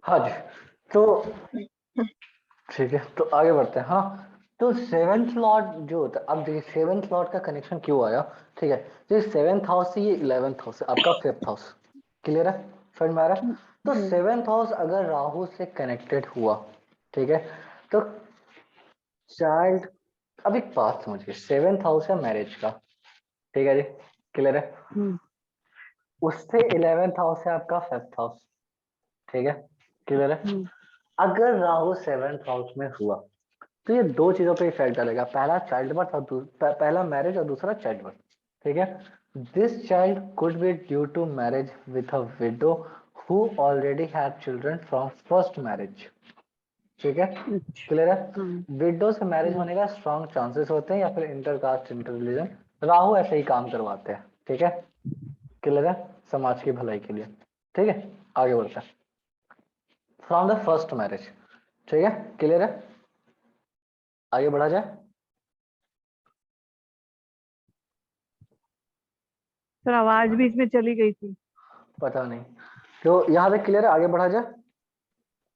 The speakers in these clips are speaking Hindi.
हाँ जी। तो ठीक है, तो आगे बढ़ते हैं। हाँ, तो सेवेंथ लॉर्ड जो होता है, अब देखिए सेवेंथ लॉर्ड का कनेक्शन क्यों आया। ठीक है, तो ये सेवेंथ हाउस से ये 11th हाउस है, आपका 5th हाउस। क्लियर है, समझ में आ रहा है। तो हम्म, सेवेंथ हाउस अगर राहु से कनेक्टेड हुआ, ठीक है, तो चाइल्ड, अब एक बात समझिए, सेवेंथ हाउस है मैरिज का, ठीक है जी, क्लियर है। हम्म, उससे 11th हाउस है आपका 5th हाउस, ठीक है, क्लियर है। हम्म, अगर राहु सेवेंथ हाउस में हुआ तो ये दो चीजों पे इफेक्ट डालेगा, पहला चाइल्ड बर्थ और पहला मैरिज और दूसरा चाइल्ड बर्थ। ठीक है, this child could be due to marriage with a widow who already had children from first marriage. ठीक है, अच्छा, क्लियर है। हाँ, विडो से मैरिज हम्म, होने का स्ट्रॉन्ग चांसेस होते हैं, या फिर इंटरकास्ट इंटर रिलीजन, राहु ऐसे ही काम करवाते हैं। ठीक है, क्लियर है, समाज की भलाई के लिए। ठीक है, आगे बढ़ते हैं। फ्रॉम द फर्स्ट मैरिज, ठीक है, क्लियर है, आगे बढ़ा जाए। सर आवाज बीच में चली गई थी। पता नहीं, तो यहाँ पे क्लियर है, आगे बढ़ा जाए।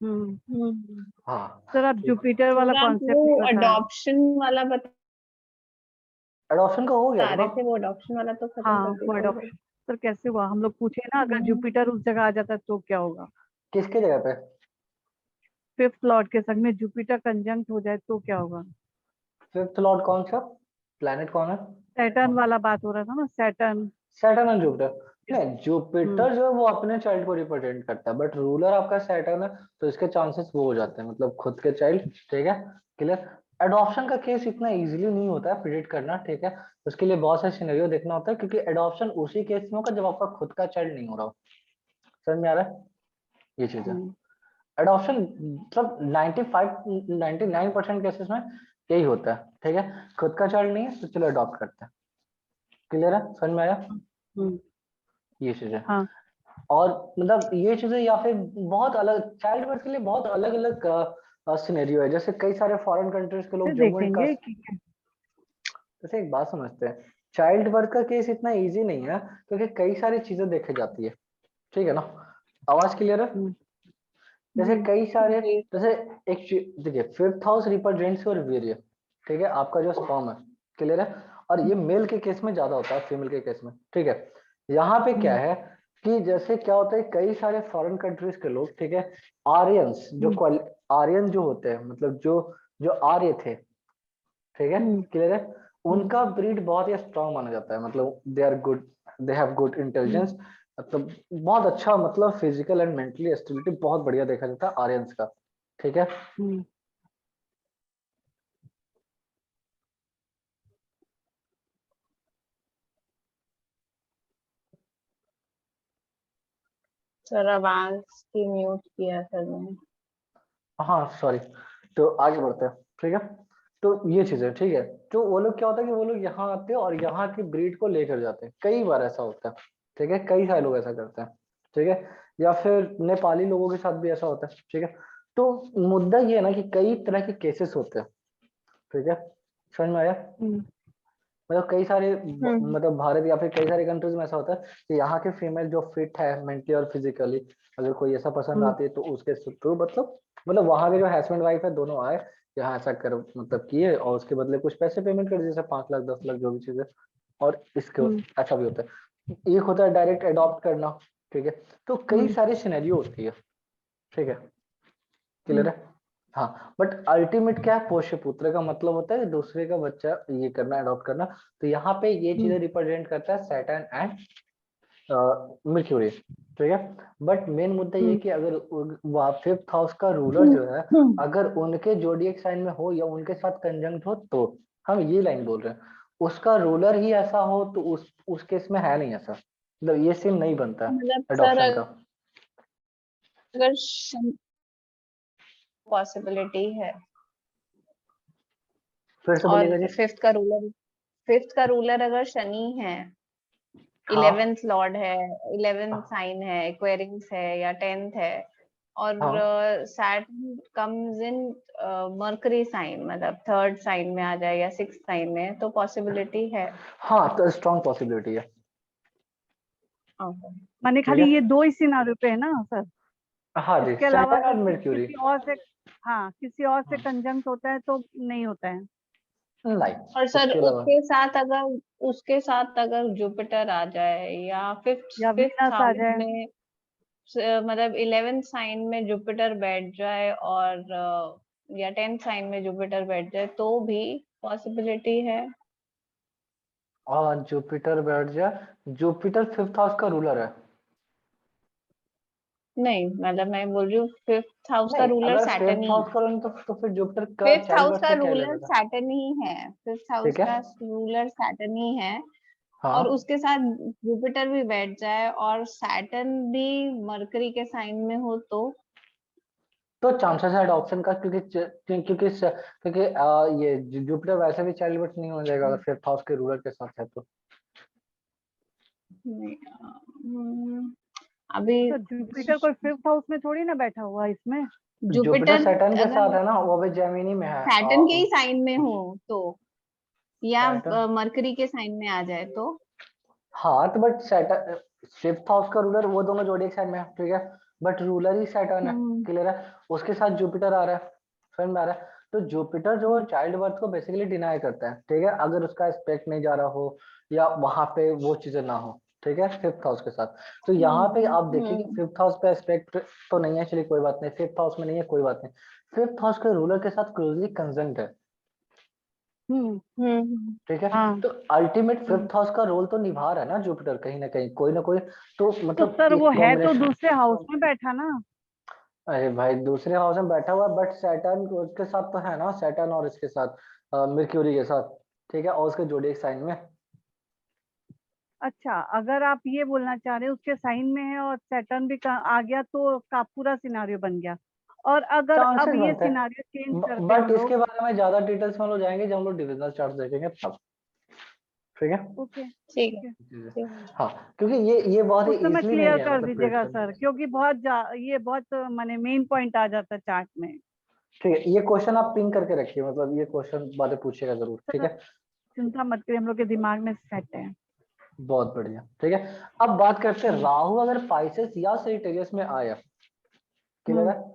हम्म। हाँ, सर आप जुपिटर वाला सर आप कॉन्सेप्ट वो नहीं बताया। अडॉप्शन वाला बता एडॉप्शन का हो गया था ना। रहे थे, वो अडॉप्शन वाला तो खत्म हाँ कर वो दीजिए जरा। अडॉप्शन। सर कैसे हुआ, हम लोग पूछे ना, अगर हम्म, जुपिटर उस जगह आ जाता तो क्या होगा। किसके जगह पे। फिफ्थ लॉर्ड के संग में जुपिटर कंजंक्ट हो जाए तो क्या होगा। फिफ्थ लॉर्ड कौन सा, प्लैनेट कौन है। सैटर्न वाला बात हो रहा था ना, सैटर्न। Saturn and Jupiter. नहीं, हम्म, जुपिटर जो है वो अपने चाइल्ड को रिप्रेजेंट करता है, बट रूलर आपका सैटर्न है, तो इसके चांसेस वो हो जाते हैं, मतलब खुद के चाइल्ड। ठीक है, क्लियर। एडॉप्शन का केस इतना इजीली नहीं होता है प्रिडिक्ट करना, ठीक है, उसके लिए बहुत सारे सिनेरियो देखना होता है, क्योंकि एडॉप्शन उसी केस में होगा जब आपका खुद का चाइल्ड नहीं हो रहा हो। समझ में आ रहा है, ये चीज है। हम्म, एडॉप्शन मतलब 95 99% केसेस में यही होता है। ठीक है, खुद का चाइल्ड नहीं है तो चलो अडॉप्ट करते हैं। क्लियर है, समझ में आया, हम्म, ये चीजें। हाँ। और मतलब ये चीजें, या फिर बहुत अलग चाइल्ड बर्थ के लिए बहुत अलग अलग सिनेरियो है, जैसे कई सारे फॉरेन कंट्रीज के लोग फिर जम्मू एंड देखेंगे कश्मीर। कि जैसे एक बात समझते हैं, चाइल्ड बर्थ का केस इतना इजी नहीं है, क्योंकि कई सारी चीजें देखी जाती है। ठीक है ना, आवाज क्लियर है। हम्म, जैसे हम्म, कई सारे, जी जैसे सर। एक देखिए, फिफ्थ हाउस रिप्रेजेंट्स योर वीर्य। ठीक है, आपका जो स्पर्म है, क्लियर है। और ये मेल के केस में ज्यादा होता है, फीमेल के केस में। ठीक है, यहाँ पे क्या हम्म, है कि जैसे क्या होता है, कई सारे फॉरेन कंट्रीज के लोग, ठीक है, आर्यंस जो हम्म, आर्यन जो होते हैं, मतलब जो जो आर्य थे, ठीक है, हम्म, क्लियर है, हम्म, उनका ब्रीड बहुत ही स्ट्रांग माना जाता है, मतलब they are good, they have good hmm, intelligence, मतलब बहुत अच्छा, मतलब फिजिकल एंड मेंटली स्टेबिलिटी बहुत बढ़िया देखा जाता है आर्यंस का। ठीक है, हम्म। सर आवाज की म्यूट किया सर मैंने। हाँ सॉरी, तो आगे बढ़ते हैं। ठीक है, तो ये चीज है, ठीक है। तो वो लोग क्या होता है कि वो लोग यहाँ आते हैं और यहाँ की ब्रीड को लेकर जाते हैं, कई बार ऐसा होता है। ठीक है, कई सारे लोग ऐसा करते हैं। ठीक है, या फिर नेपाली लोगों के साथ भी ऐसा होता है। ठीक है, तो मुद्दा ये है ना कि कई तरह के केसेस होते हैं। ठीक है, समझ में आया। हम्म, मतलब कई सारे हम्म, मतलब भारत या फिर कई सारे कंट्रीज में ऐसा होता है कि यहाँ के फीमेल जो फिट है मेंटली और फिजिकली, अगर कोई ऐसा पसंद हम्म, आती है तो उसके थ्रू, मतलब वहां के जो हस्बैंड वाइफ है दोनों आए, यहाँ ऐसा कर मतलब किए, और उसके बदले कुछ पैसे पेमेंट कर दिए, जैसे 5 लाख 10 लाख जो भी चीज है। और इसके हम्म, ऐसा भी होता है, एक होता है डायरेक्ट अडॉप्ट करना। ठीक है, तो कई हम्म, सारी सिनेरियो होती है। ठीक है, क्लियर हम्म, है। हाँ, बट अल्टीमेट क्या है, पोष्य पुत्र का मतलब होता है दूसरे का बच्चा ये करना, अडॉप्ट करना। तो यहाँ पे ये हम्म, चीजें रिप्रेजेंट करता है सैटर्न एंड मर्क्यूरी। ठीक है, बट मेन मुद्दा ये है हम्म, कि अगर फिफ्थ हाउस का रूलर जो है, हम्म। अगर उनके जोडिएक साइन में हो या उनके साथ कंजंक्ट हो, तो हम ये लाइन बोल रहे हैं। उसका रूलर ही ऐसा हो तो उस केस में है नहीं ऐसा, मतलब ये सीन नहीं बनता मतलब सर एडॉप्शन का। अगर पॉसिबिलिटी है, फिर से और बोलिएगा जी। फिफ्थ का रूलर अगर शनि है, हाँ 11th लॉर्ड है, 11th साइन है, एक्वेरियंस है या 10th है, और हाँ Saturn comes in Mercury sign, मतलब थर्ड साइन में आ जाए या सिक्स साइन में, तो पॉसिबिलिटी है। हाँ, तो स्ट्रॉन्ग पॉसिबिलिटी है। ओके। माने ठीक खाली है, ये दो ही सिनारियो पे है ना सर। हाँ जी, इसके अलावा सैटर्न और अगर मर्क्यूरी किसी और से, हाँ किसी और से कंजंक्ट होता है तो नहीं होता है। नहीं। और सर उसके अलावा उसके साथ अगर जुपिटर आ जाए या फिफ्थ या फिफ्थ वीनस आ हाउस जाए। में, मतलब 11th साइन में जुपिटर बैठ जाए और या 10th साइन में जुपिटर बैठ जाए तो भी पॉसिबिलिटी है। और जुपिटर बैठ जाए, जुपिटर फिफ्थ हाउस का रूलर है। नहीं, मतलब मैं बोल रही हूँ फिफ्थ हाउस का नहीं, रूलर अगर सैटर्न फिफ्थ ही हाउस का रूलर तो फिर जुपिटर का फिफ्थ चाइल्ड हाउस बर्थ का से क्या रूलर लेगा था? सैटर्न ही है। फिफ्थ हाउस ठीक है। का रूलर सैटर्न ही है। और हाँ, उसके साथ जुपिटर भी बैठ जाए और सैटर्न भी मरकरी के साइन में हो तो तो चांसेस है ऑप्शन का, क्योंकि ये जुपिटर वैसे भी चाइल्ड बर्थ नहीं हो जाएगा अगर फिफ्थ हाउस के रूलर के साथ है तो। नहीं, अभी तो जुपिटर कोई फिफ्थ हाउस में थोड़ी ना बैठा हुआ है इसमें। जुपिटर जुपिटर सैटर्न के अगर साथ है ना, वो भी जेमिनी में है। सैटर्न के ही साइन में हो तो, या सैटर्न, मरकरी के साइन में आ जाए तो। हाँ तो बट सैटर्न फिफ्थ हाउस का रूलर वो दोनों जोड़ी साइड में है, ठीक है। बट रूलर ही सैटर्न है, हम्म क्लियर है। उसके साथ जुपिटर आ रहा है, समझ में आ रहा है। तो जुपिटर जो हम्म चाइल्ड बर्थ को बेसिकली डिनाई करता है, ठीक है, अगर उसका एस्पेक्ट नहीं जा रहा हो या वहां पे वो चीजें ना हो, ठीक है, फिफ्थ हाउस के साथ। तो यहाँ पे आप देखिए कि हम्म फिफ्थ हाउस पे एस्पेक्ट तो नहीं है, चलिए कोई बात नहीं, फिफ्थ हाउस में नहीं है कोई बात नहीं। फिफ्थ हाउस के रूलर के साथ क्लोजली कंजंक्ट है, हम्म। ठीक है। हाँ। तो अल्टीमेट हम्म। फिफ्थ हाउस का रोल तो निभा रहा है ना जुपिटर, कहीं ना कहीं कोई ना कोई। तो तो मतलब सर वो एक है तो कॉम्बिनेशन। दूसरे हाउस में बैठा ना। अरे भाई दूसरे हाउस में बैठा हुआ है, बट सैटर्न उसके साथ तो है ना, सैटर्न और इसके साथ मर्क्यूरी के साथ, ठीक है, और उसके जोडिएक साइन में। अच्छा, अगर आप ये बोलना चाह रहे हैं उसके साइन में है और सैटर्न भी आ गया तो का पूरा सिनारियो बन गया। और अगर अब चांसेस ये बनते सिनारियो चेंज हैं, करते बट हम इसके लोग। बारे में ज्यादा डिटेल्स में हम लोग जाएंगे जब हम लोग डिविजनल चार्ट देखेंगे तब, ठीक है। ओके। ठीक है, ठीक है। ठीक है। हाँ, क्योंकि ये बहुत ही उस समय इजिली नहीं क्लियर है कर मतलब प्रेडिक्ट दीजिएगा करना। सर, क्योंकि ये बहुत माने मेन पॉइंट आ जाता है चार्ट में। ठीक है, ये क्वेश्चन आप पिन करके रखिए, मतलब ये क्वेश्चन बाद में पूछेगा जरूर, ठीक सर है। चिंता मत करिए, हम लोग के दिमाग में सेट है। बहुत बढ़िया, ठीक है। अब बात करते हैं हम्म। राहु अगर पाइसेस या सेजिटेरियस में आया, क्लियर हम्म। है।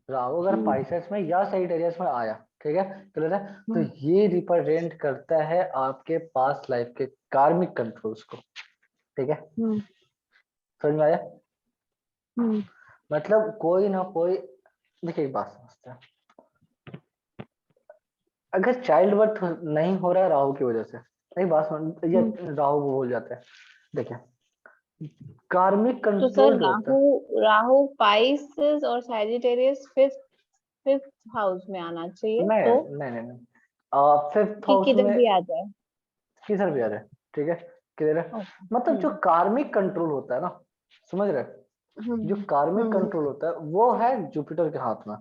राहु अगर हम्म। पाइसेस में या सेजिटेरियस में आया, ठीक है, क्लियर है। तो हम्म। ये रिप्रेजेंट करता है आपके पास्ट लाइफ के कार्मिक कंट्रोल्स को, ठीक है। हम्म। समझ में आया? हम्म। मतलब कोई ना कोई, देखिए एक बात समझते हैं, अगर चाइल्ड बर्थ नहीं हो रहा है राहु की वजह से, एक बात समझ, ये हम्म। राहु वो भूल जाते हैं, देखिए कार्मिक तो सर कंट्रोल जो होता राहु है। राहु पाइसेस और सैजिटेरियस फिफ्थ फिफ्थ हाउस में आना चाहिए तो नहीं नहीं नहीं नहीं, फिफ्थ कि हाउस किधर में भी आ जाए। किधर भी आ रहा है, ठीक है, क्लियर है। ओके। मतलब जो कार्मिक कंट्रोल होता है ना, समझ रहे हैं? जो कार्मिक हम्म कंट्रोल होता है वो है जुपिटर के हाथ में।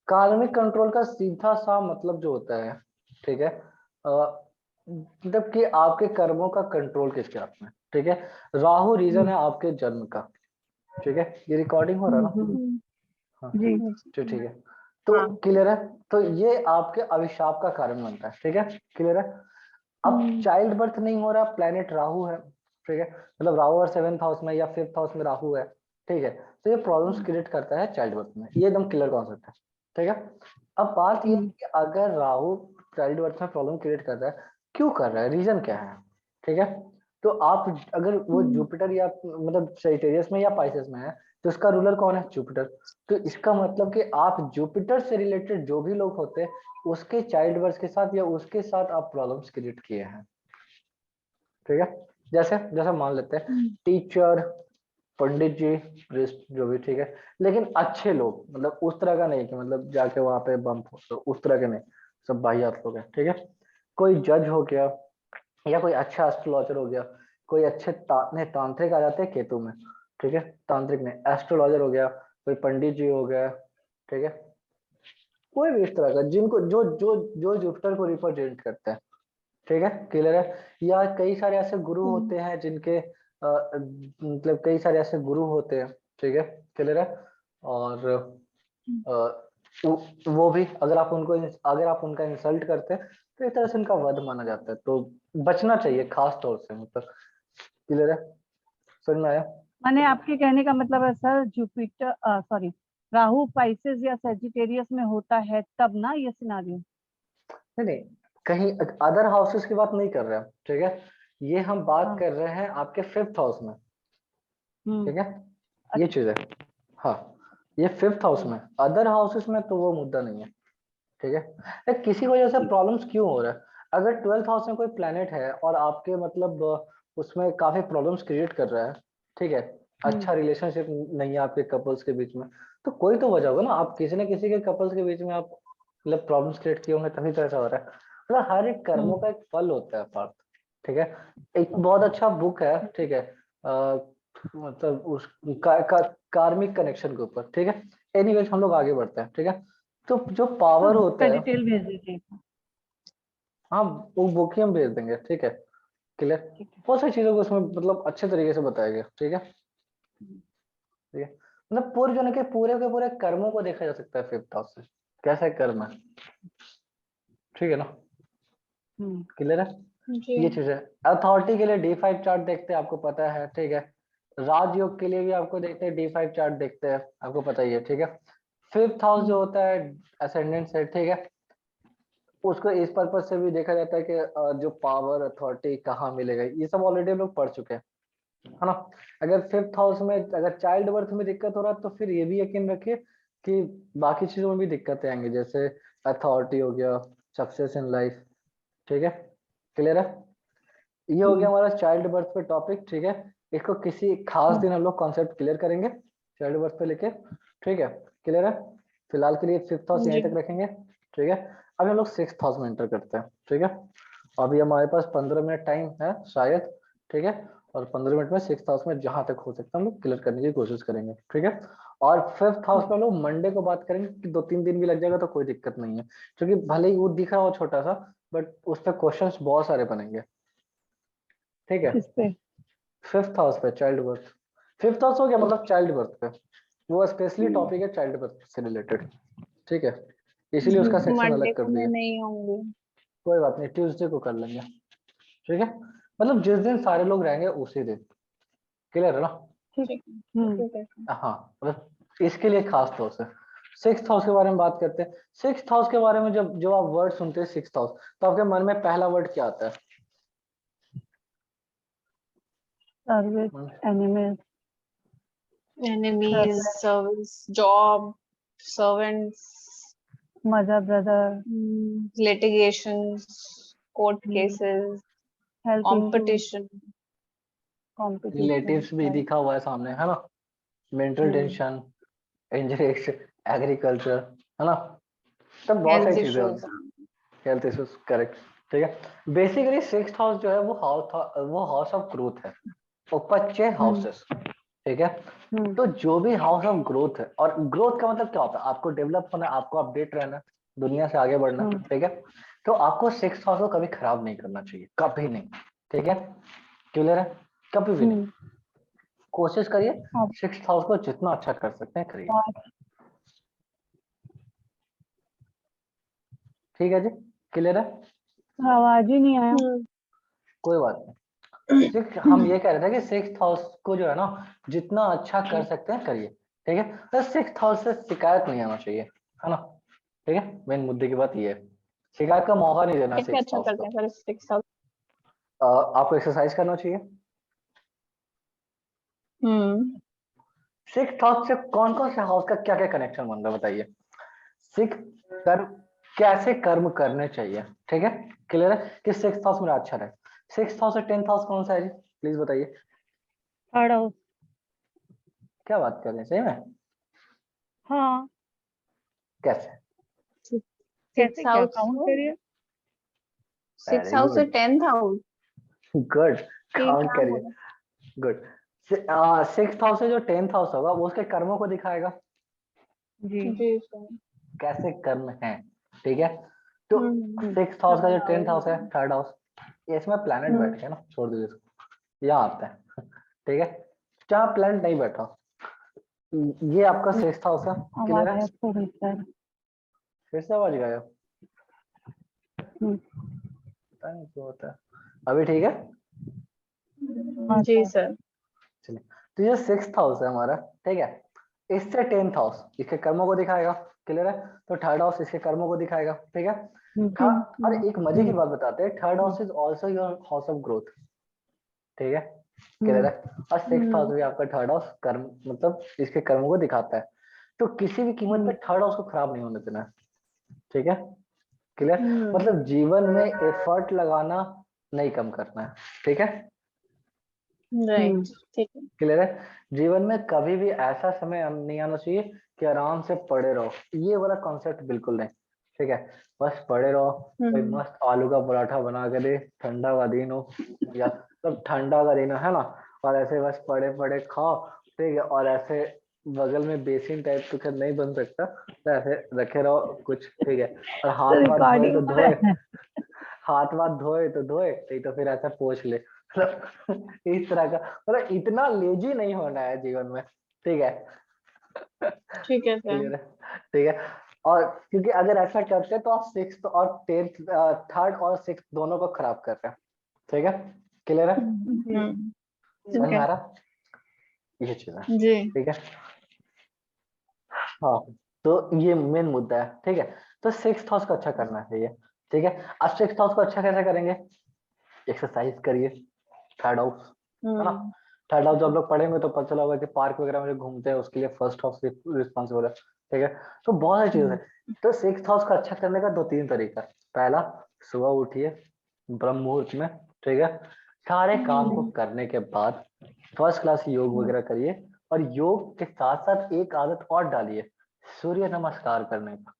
कार्मिक कंट्रोल का सीधा सा मतलब जो होता है, ठीक है, मतलब कि आपके कर्मों का कंट्रोल किसके हाथ में, ठीक है। राहु रीजन हम्म। है आपके जन्म का, ठीक है। ये रिकॉर्डिंग हो रहा है ना? हम्म। हाँ, जी। तो ठीक है। तो हाँ। क्लियर है। तो ये आपके अभिशाप का कारण बनता है, ठीक है, क्लियर है। अब हम्म। चाइल्ड बर्थ नहीं हो रहा, प्लेनेट राहु है, ठीक है, मतलब राहु और सेवेंथ हाउस में या फिफ्थ हाउस में राहु है, ठीक है। तो ये प्रॉब्लम्स क्रिएट करता है चाइल्ड बर्थ में, ये एकदम क्लियर कॉन्सेप्ट है, ठीक है। अब बात ये है हम्म। कि अगर राहु चाइल्ड बर्थ में प्रॉब्लम क्रिएट कर रहा है, क्यों कर रहा है, रीजन क्या है, ठीक है। तो आप अगर वो हम्म। जुपिटर या मतलब सेजिटेरियस में या पाइसेस में है, तो इसका रूलर कौन है, जुपिटर। तो इसका मतलब कि आप जुपिटर से रिलेटेड जो भी लोग होते हैं उसके चाइल्ड बर्थ के साथ या उसके साथ आप प्रॉब्लम्स क्रिएट किए हैं, ठीक है। जैसे जैसे मान लेते हैं हम्म। टीचर, पंडित जी, प्रीस्ट, जो भी, ठीक है। लेकिन अच्छे लोग, मतलब उस तरह का नहीं कि मतलब जाके वहां पे बम फोड़ दो, उस तरह के नहीं, सब वाहियात लोग हैं, ठीक है। कोई जज हो गया या कोई अच्छा एस्ट्रोलॉजर हो गया, कोई अच्छे नहीं, तांत्रिक आ जाते हैं केतु में, ठीक है, तांत्रिक नहीं, एस्ट्रोलॉजर हो गया, कोई पंडित जी हो गया, ठीक है। कोई भी इस तरह का जिनको जो जो जो जुपिटर को रिप्रेजेंट करते हैं, ठीक है, क्लियर है। या कई सारे ऐसे गुरु हम्म होते हैं जिनके मतलब कई सारे ऐसे गुरु होते हैं, ठीक है, क्लियर है। और अ, वो भी अगर आप उनका इंसल्ट करते हैं तो एक तरह से उनका वध माना जाता है, तो बचना चाहिए खास तौर से, मतलब क्लियर है, समझ में आया? माने आपके कहने का मतलब है sir, Jupiter sorry Rahu Pisces या सेजिटेरियस में होता है तब ना ये सिनारियो। नहीं नहीं, कहीं अदर हाउसेस की बात नहीं कर रहे हैं, ठीक है। ये हम बात हाँ। कर रहे हैं आपके 5th हाउस में, ठीक है। ये चीज है, हाँ, ये 5th हाउस में। अदर हाउसेस में तो वो मुद्दा नहीं है, ठीक है। किसी वजह से प्रॉब्लम्स क्यों हो रहा है? अगर 12th हाउस में कोई प्लेनेट है और आपके मतलब उसमें काफी प्रॉब्लम्स क्रिएट कर रहा है, ठीक है, अच्छा रिलेशनशिप नहीं है आपके कपल्स के बीच में, तो कोई तो वजह होगा ना। आप किसी न किसी के कपल्स के बीच में आप मतलब प्रॉब्लम्स क्रिएट किए होंगे, तभी तो ऐसा हो रहा है। मतलब हर एक कर्मों का एक फल होता है पार्थ, ठीक है। एक बहुत अच्छा बुक है, ठीक है, मतलब उस कार्मिक कनेक्शन के ऊपर, ठीक है। एनीवेज हम लोग आगे बढ़ते हैं, ठीक है। तो जो पावर होता का है, डिटेल भेज दीजिए। हाँ, वो बुक ही हम भेज देंगे, ठीक है, क्लियर। ठीक है। बहुत सारी चीजों को उसमें मतलब अच्छे तरीके से बताया गया, ठीक है, ठीक है। मतलब पूरे जो के पूरे कर्मों को देखा जा सकता है 5th हाउस से, कैसे कर्म है, ठीक है ना, क्लियर है। जी। ये चीज है। अथॉरिटी के लिए D5 चार्ट देखते हैं, आपको पता है, ठीक है। राजयोग के लिए भी आपको देखते हैं, D5 चार्ट देखते हैं, आपको पता ही है, ठीक है। 5th हाउस जो होता है असेंडेंट से, ठीक है, उसको इस पर्पज से भी देखा जाता है कि जो पावर अथॉरिटी कहाँ मिलेगा, ये सब ऑलरेडी हम लोग पढ़ चुके हैं, है ना। अगर 5th हाउस में अगर चाइल्ड बर्थ में दिक्कत हो रहा है, तो फिर ये भी यकीन रखिए कि बाकी चीजों में भी दिक्कतें आएंगी, जैसे अथॉरिटी हो गया, सक्सेस इन लाइफ, ठीक है, क्लियर है। ये हो गया हमारा चाइल्ड बर्थ पे टॉपिक, ठीक है। इसको किसी खास दिन हम लोग कॉन्सेप्ट क्लियर करेंगे चाइल्ड बर्थ पे लेके, ठीक है, क्लियर है। फिलहाल के लिए 5th हाउस यहीं जी। तक रखेंगे, ठीक है। अभी हम लोग 6th हाउस में एंटर करते हैं, ठीक है। अभी हमारे पास 15 मिनट टाइम है शायद, ठीक है। और 15 मिनट में 6th हाउस में जहां तक हो सकता है हम लोग क्लियर करने की कोशिश करेंगे, ठीक है। और 5th हाउस में हम लोग मंडे को बात करेंगे कि 2-3 दिन भी लग जाएगा तो कोई दिक्कत नहीं है, क्योंकि भले ही वो दिख रहा हो छोटा सा, बट उस पर क्वेश्चन बहुत सारे बनेंगे, ठीक है। किस पे? 5th हाउस पे चाइल्ड बर्थ, 5th हाउस हो गया मतलब चाइल्ड बर्थ पे, वो स्पेशली टॉपिक है चाइल्ड बर्थ से रिलेटेड, ठीक है। इसीलिए उसका सेक्शन मंडे अलग कर को मैं दिया। नहीं होंगी। कोई बात नहीं, ट्यूसडे को कर लेंगे, ठीक है। मतलब जिस दिन सारे लोग रहेंगे उसी दिन, क्लियर है ना। ठीक। ठीक है। ठीक है। हाँ, मतलब इसके लिए खास तौर से 6th हाउस के बारे में बात करते हैं। 6th हाउस के बारे में जब जो आप वर्ड सुनते हैं 6th हाउस, तो आपके मन में पहला वर्ड क्या आता है? Service, animals, Enemies, service, job, servants, mother, brother, litigations, court cases, health issues, competition, competition, relatives भी दिखा हुआ है सामने, है ना। मेंटल टेंशन, इंजरी, एग्रीकल्चर, है ना। तब बहुत health सारी चीजें issues. होती, हेल्थ इश्यूज, करेक्ट, ठीक है। बेसिकली 6th हाउस जो है वो हाउस ऑफ ग्रोथ है, ऊपर 6 हाउसेस, ठीक है। तो जो भी हाउस ऑफ ग्रोथ है, और ग्रोथ का मतलब क्या होता है? आपको डेवलप होना, आपको अपडेट रहना, दुनिया से आगे बढ़ना, ठीक है। तो आपको 6th हाउस को कभी खराब नहीं करना चाहिए, कभी नहीं, ठीक है, क्लियर है, कभी भी नहीं। कोशिश करिए 6th हाउस को जितना अच्छा कर सकते हैं करिए, ठीक है जी, क्लियर है। आवाज ही नहीं आया। कोई बात नहीं, सिर्फ हम ये कह रहे थे कि 6th हाउस को जो है ना जितना अच्छा कर सकते हैं करिए, ठीक है। तो 6th हाउस से शिकायत नहीं आना चाहिए, है ना, ठीक है। मेन मुद्दे की बात ये है, शिकायत का मौका नहीं देना कैसे 6th अच्छा हाउस करते को। हैं सर 6 साल? आपको एक्सरसाइज करना चाहिए। हम्म 6th हाउस से कौन कौन से हाउस का क्या क्या कनेक्शन बन रहा है बताइए। 6th कर्म, कैसे कर्म करने चाहिए, ठीक है, क्लियर है कि 6th हाउस मेरा अच्छा रहे। 6th हाउस और 10th हाउस कौन सा है जी, प्लीज बताइए। Third house. क्या बात कर रहे हैं, सही में? हाँ, कैसे? सिक्स कैसे क्या हाउस काउंट करिए। सिक्स वेरी हाउस से गुड, 10th हाउस। गुड, ये काउंट क्या करिए, बोला? गुड। 6th हाउस से जो 10th हाउस होगा वो उसके कर्मों को दिखाएगा, जी। जी सर। कैसे कर्म है, ठीक है। तो हम्म 6th हाउस का जो 10th हाउस है, थर्ड हाउस, ये इसमें प्लैनेट बैठ गया ना, छोड़ दीजिए इसको, यहाँ आता है, ठीक है। जहाँ प्लैनेट नहीं बैठा, ये आपका 6th हाउस है, क्लियर आवाज है। है थोड़ी सर। फिर से आवाज गया, पता नहीं क्यों होता है। अभी ठीक है, हाँ जी सर। सर। चलिए। तो ये 6th हाउस है हमारा, ठीक है। इससे 10th हाउस इसके कर्मों को दिखाएगा, क्लियर है। तो थर्ड हाउस इसके कर्मों को दिखाएगा, ठीक है। और एक मजे की बात बताते हैं, third house is also your house of growth, ठीक है, क्लियर है। और 6th हाउस भी आपका थर्ड हाउस कर्म मतलब इसके कर्मों को दिखाता है। तो किसी भी कीमत पे थर्ड हाउस को खराब नहीं होने देना है, ठीक है, क्लियर। मतलब जीवन में एफर्ट लगाना नहीं कम करना है, ठीक है, राइट, ठीक है। क्लियर है। जीवन में कभी भी ऐसा समय नहीं आना चाहिए कि आराम से पड़े रहो, ये वाला कॉन्सेप्ट बिल्कुल नहीं, ठीक है। बस पड़े रहो, कोई मस्त आलू का पराठा बना के दे, ठंडा का दिन हो या सब ठंडा का दिन हो, है ना, और ऐसे बस पड़े पड़े खाओ, ठीक है। और ऐसे बगल में बेसिन टाइप तो खैर नहीं बन सकता, तो ऐसे रखे रहो कुछ, ठीक है। और हाथ वाथ धोए तो रिकॉर्डिंग धोए, हाथ वाथ धोए तो धोए, नहीं तो फिर ऐसा पोंछ ले, मतलब इस तरह का, मतलब इतना लेजी नहीं होना है जीवन में, ठीक है, ठीक है सर। क्लियर है, ठीक है। और क्योंकि अगर ऐसा करते हैं तो आप 6th और 10th, थर्ड और 6th दोनों को खराब कर रहे हैं, ठीक है, क्लियर है, समझ ठीक में है आ रहा, ये चीज है, जी। ठीक है। हाँ, तो ये मेन मुद्दा है, ठीक है। तो 6th हाउस को अच्छा करना चाहिए, ठीक है। अब 6th हाउस को अच्छा कैसे करेंगे, एक्सरसाइज करिए, थर्ड हाउस, है ना। थर्ड हाउस जब लोग पढ़ेंगे तो पता चला होगा कि पार्क वगैरह में जो घूमते हैं उसके लिए फर्स्ट हाउस रिस्पॉन्सिबल है, ठीक है। तो बहुत सारी चीजें हैं। तो 6th हाउस का अच्छा करने का 2-3 तरीका। पहला, सुबह उठिए ब्रह्म मुहूर्त में, ठीक है। सारे काम को करने के बाद फर्स्ट क्लास योग वगैरह करिए, और योग के साथ साथ एक आदत और डालिए, सूर्य नमस्कार करने का,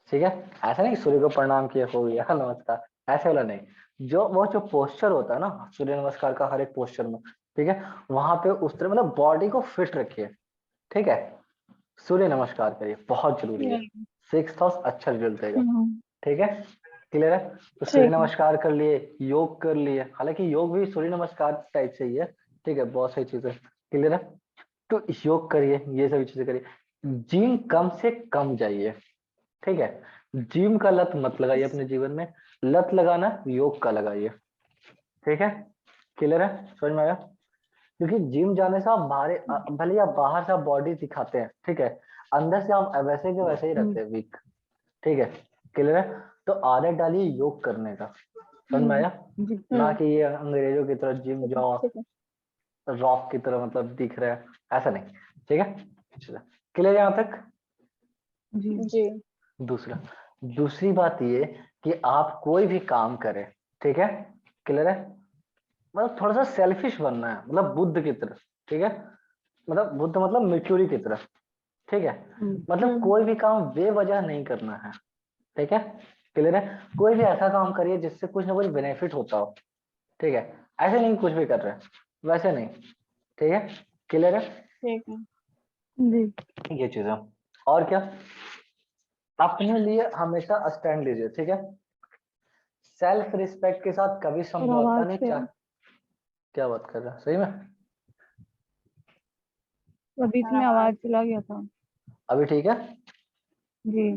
ठीक है। ऐसा नहीं सूर्य को प्रणाम किया हो गया नमस्कार, ऐसे वाला नहीं। जो पोस्चर होता है ना सूर्य नमस्कार का, हर एक पोस्चर में, ठीक है, वहां पे उस तरह मतलब बॉडी को फिट रखिए, ठीक है। सूर्य नमस्कार करिए, बहुत जरूरी है, 6th हाउस अच्छा रिजल्ट देगा, ठीक है, क्लियर है। तो सूर्य ठीक है। नमस्कार कर लिए, योग कर लिए, हालांकि योग भी सूर्य नमस्कार टाइप से ही है, ठीक है, बहुत सारी चीजें, क्लियर है। तो योग करिए, ये सभी चीजें करिए, जिम कम से कम जाइए, ठीक है। जिम का लत मत लगाइए अपने जीवन में, लत लगाना योग का लगाइए, ठीक है, क्लियर है, समझ में आया। क्योंकि जिम जाने से आप भले ही आप बाहर से आप बॉडी दिखाते हैं, ठीक है, अंदर से आप वैसे के वैसे ही रहते हैं, वीक, ठीक है, क्लियर है। तो आदत डालिए योग करने का, समझ में आया, ना कि ये अंग्रेजों की तरह जिम जाओ ठीक है रॉक की तरह मतलब दिख रहा है, ऐसा नहीं, ठीक है, क्लियर यहाँ तक। जी। दूसरा, दूसरी बात ये कि आप कोई भी काम करें, ठीक है, क्लियर है, मतलब थोड़ा सा सेल्फिश बनना है, मतलब बुद्ध की तरह, ठीक है, मतलब बुद्ध मतलब मिक्यूरी की तरह, ठीक है। मतलब कोई भी काम बेवजह नहीं करना है, ठीक है, क्लियर है। कोई भी ऐसा काम करिए जिससे कुछ ना कुछ बेनिफिट होता हो, ठीक है, ऐसे नहीं कुछ भी कर रहे हैं, वैसे नहीं, ठीक है, क्लियर है, ठीक है ये चीज है। और क्या, अपने लिए हमेशा स्टैंड लीजिए, ठीक है। सेल्फ रिस्पेक्ट के साथ कभी और समझौता आवाज नहीं पे चाह, क्या बात कर रहा है, सही में, तो बीच और में आवाज आवाज। चला गया था। अभी ठीक है। जी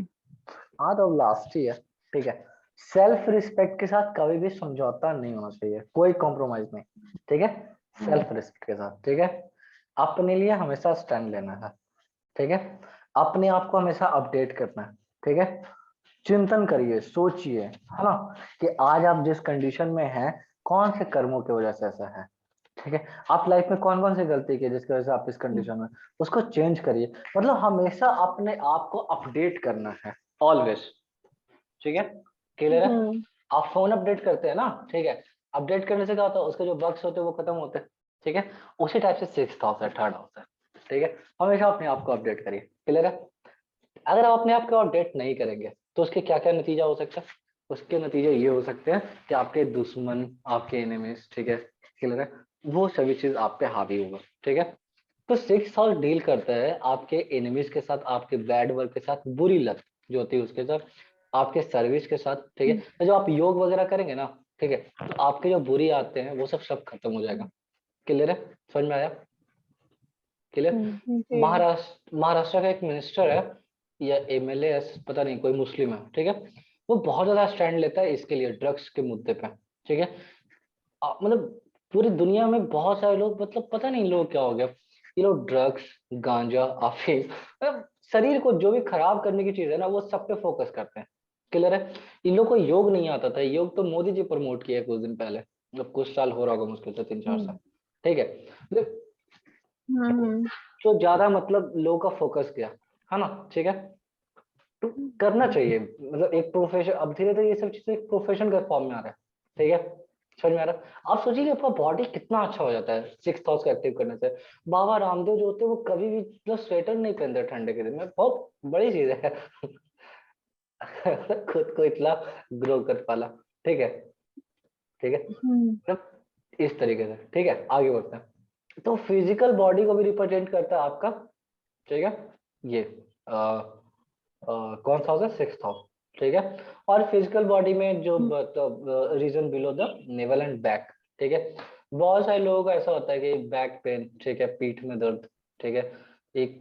हाँ तो लास्ट ही है, ठीक है। सेल्फ रिस्पेक्ट के साथ कभी भी समझौता नहीं होना चाहिए, कोई कॉम्प्रोमाइज नहीं, ठीक है, सेल्फ रिस्पेक्ट के साथ, ठीक है। अपने लिए हमेशा स्टैंड लेना है, ठीक है। अपने आप को हमेशा अपडेट करना है, ठीक है। चिंतन करिए, सोचिए, है ना, कि आज आप जिस कंडीशन में हैं कौन से कर्मों की वजह से ऐसा है, ठीक है। आप लाइफ में कौन कौन सी गलती की जिसकी वजह से आप इस कंडीशन में, उसको चेंज करिए, मतलब हमेशा अपने आप को अपडेट करना है, ऑलवेज, ठीक है, क्लियर है। आप फोन अपडेट करते हैं ना, ठीक है, अपडेट करने से क्या होता है, उसके जो बग्स होते हैं वो खत्म होते हैं, ठीक है। उसी टाइप से 6th हाउस है, थर्ड हाउस है, ठीक है। हमेशा अपने आप को अपडेट करिए, क्लियर है। अगर आप अपने आप को अपडेट नहीं करेंगे तो उसके क्या क्या नतीजा हो सकता है, उसके नतीजे ये हो सकते हैं कि आपके दुश्मन, आपके एनिमीज, ठीक है, क्लियर है, वो सभी चीज आप पे हावी होगा, ठीक है। तो 6th हाउस डील करता है आपके एनिमीज के साथ, आपके बैड वर्क के साथ, बुरी लत जो होती है उसके साथ, आपके सर्विस के साथ, ठीक है। तो जो आप योग वगैरह करेंगे ना, ठीक है, तो आपके जो बुरी आते हैं वो सब खत्म हो जाएगा, क्लियर है, समझ में आया, क्लियर। जी। महाराष्ट्र का एक मिनिस्टर है या एमएलए, पता नहीं, कोई मुस्लिम है, ठीक है, वो बहुत ज्यादा स्टैंड लेता है इसके लिए, ड्रग्स के मुद्दे पे, ठीक है। मतलब पूरी दुनिया में बहुत सारे लोग, मतलब पता नहीं लोग क्या हो गया, ये लोग ड्रग्स, गांजा, अफीम, मतलब शरीर को जो भी खराब करने की चीज है ना वो सब पे फोकस करते हैं। क्लियर है? इन लोग को योग नहीं आता था। योग तो मोदी जी प्रमोट किया है कुछ दिन पहले, मतलब कुछ साल हो रहा होगा, मुश्किल से 3-4 साल। ठीक है, मतलब हम्म तो ज्यादा मतलब लोगों का फोकस किया, है ना? ठीक है, तो करना चाहिए, मतलब एक प्रोफेशन। अब धीरे धीरे ये सब चीजें एक प्रोफेशन के फॉर्म में आ रहा है। ठीक है, समझ में आ रहा है? आप सोचिए कि आपका बॉडी कितना अच्छा हो जाता है 6 हाउस को एक्टिव करने से। बाबा रामदेव जो होते हैं वो कभी भी मतलब स्वेटर नहीं पहनते ठंडे के दिन में, बहुत बड़ी चीज है। खुद को इतना ग्रो कर पाला। ठीक है, ठीक है, हम्म मतलब इस तरीके से। ठीक है, आगे बढ़ते हैं। तो फिजिकल बॉडी को भी रिप्रेजेंट करता है आपका, ठीक है, ये कौन सा हाउस है? 6th house. ठीक है, और फिजिकल बॉडी में जो region below the navel and back. ठीक है, बहुत सारे लोगों को ऐसा होता है कि बैक पेन, ठीक है, पीठ में दर्द। ठीक है, एक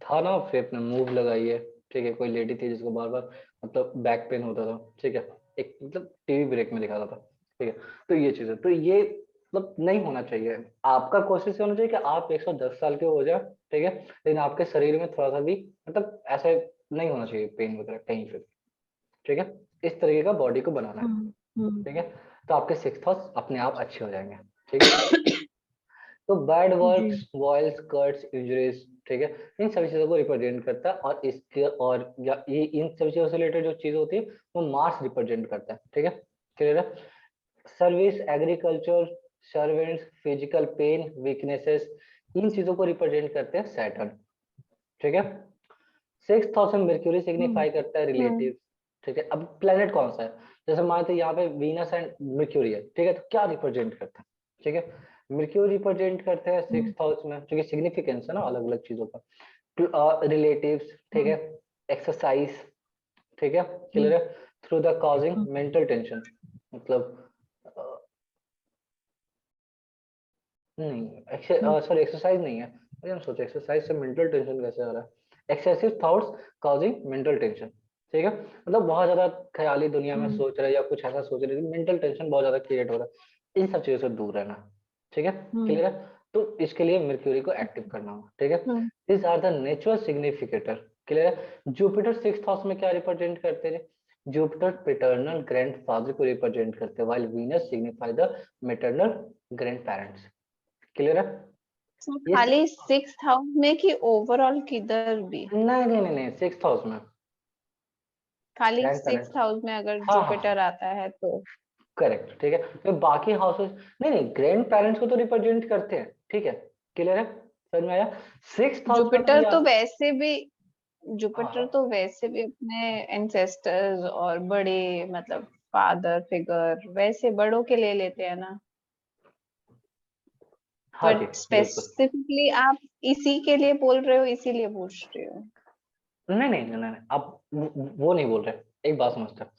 था ना फेप ने मूव लगाई है, ठीक है, कोई लेडी थी जिसको बार बार मतलब बैक पेन होता था। ठीक है, एक मतलब टीवी ब्रेक में दिखाता था। ठीक है, तो ये चीज है, तो ये मतलब नहीं होना चाहिए। आपका कोशिश ये होना चाहिए कि आप 110 साल के हो जाए। ठीक है, लेकिन आपके शरीर में थोड़ा सा भी मतलब ऐसे नहीं होना चाहिए पेन वगैरह कहीं पे। ठीक है, इस तरीके का बॉडी को बनाना है। हम्म ठीक है, तो आपके 6th हाउस अपने आप अच्छे हो जाएंगे। ठीक है, तो बैड जी वर्क्स, बॉयल्स, कट्स, इंजरीज, ठीक है, इन सभी चीजों को रिप्रेजेंट करता है। और इसके और या ये इन सभी चीजों से रिलेटेड जो चीज होती है वो मार्स रिप्रेजेंट करता है। ठीक है, क्लियर है? Service, agriculture, servants, physical pain, weaknesses, इन चीजों को रिप्रेजेंट करते हैं सैटर्न। ठीक है, 6th हाउस में मर्क्यूरी हम्म सिग्निफाई करता है रिलेटिव। ठीक है, अब प्लेनेट कौन सा है? जैसे मानते हैं यहाँ पे वीनस एंड मर्क्यूरी है। ठीक है, तो क्या रिप्रेजेंट करता है? ठीक है, मर्क्यूरी रिप्रेजेंट करते हैं हम्म 6th हाउस में, क्योंकि सिग्निफिकेंस है ना अलग अलग चीजों का। रिलेटिव्स, ठीक है, हम्म एक्सरसाइज, ठीक है, हम्म क्लियर है, through the causing hmm mental tension, मतलब नहीं, सॉरी एक्सरसाइज नहीं है। अरे हम सोचे एक्सरसाइज से मेंटल टेंशन कैसे आ रहा है? Excessive thoughts causing mental tension. ठीक है, मतलब बहुत ज्यादा ख्याली दुनिया में हम्म सोच रहे हैं या कुछ ऐसा सोच रहे हैं, मेंटल टेंशन बहुत ज्यादा क्रिएट हो रहा है, इन सब चीजों से दूर रहना। ठीक है, हम्म क्लियर है? तो इसके लिए मर्क्यूरी को एक्टिव करना होगा। ठीक है, hmm this are the natural significator. Clear है? जुपिटर 6th हाउस में क्या रिप्रेजेंट करते हैं? जुपिटर पैटर्नल ग्रैंडफादर को रिप्रेजेंट करते हैं, while Venus signify the maternal grandparents। Clear है? तो ये खाली 6th हाउस में कि ओवरऑल किधर भी? नहीं नहीं नहीं नहीं, 6th हाउस में खाली ग्रैंड सिक्स्थ पेरेंट्स। हाउस में अगर हाँ हाँ, जुपिटर आता है तो? करेक्ट। ठीक है, तो बाकी हाउसेस नहीं नहीं, ग्रैंड पेरेंट्स को तो रिप्रेजेंट करते हैं। ठीक है, क्लियर है? समझ में आया? 6th हाउस में अगर जुपिटर ये तो वैसे भी जुपिटर हाँ तो वैसे भी अपने एंसेस्टर्स और बड़े मतलब फादर फिगर वैसे बड़ों के ले लेते हैं ना। हाँ जी, बट बिल्कुल। स्पेसिफिकली आप इसी के लिए बोल रहे हो, इसीलिए पूछ रहे हो? नहीं नहीं नहीं नहीं, आप वो नहीं बोल रहे। एक बात समझते हैं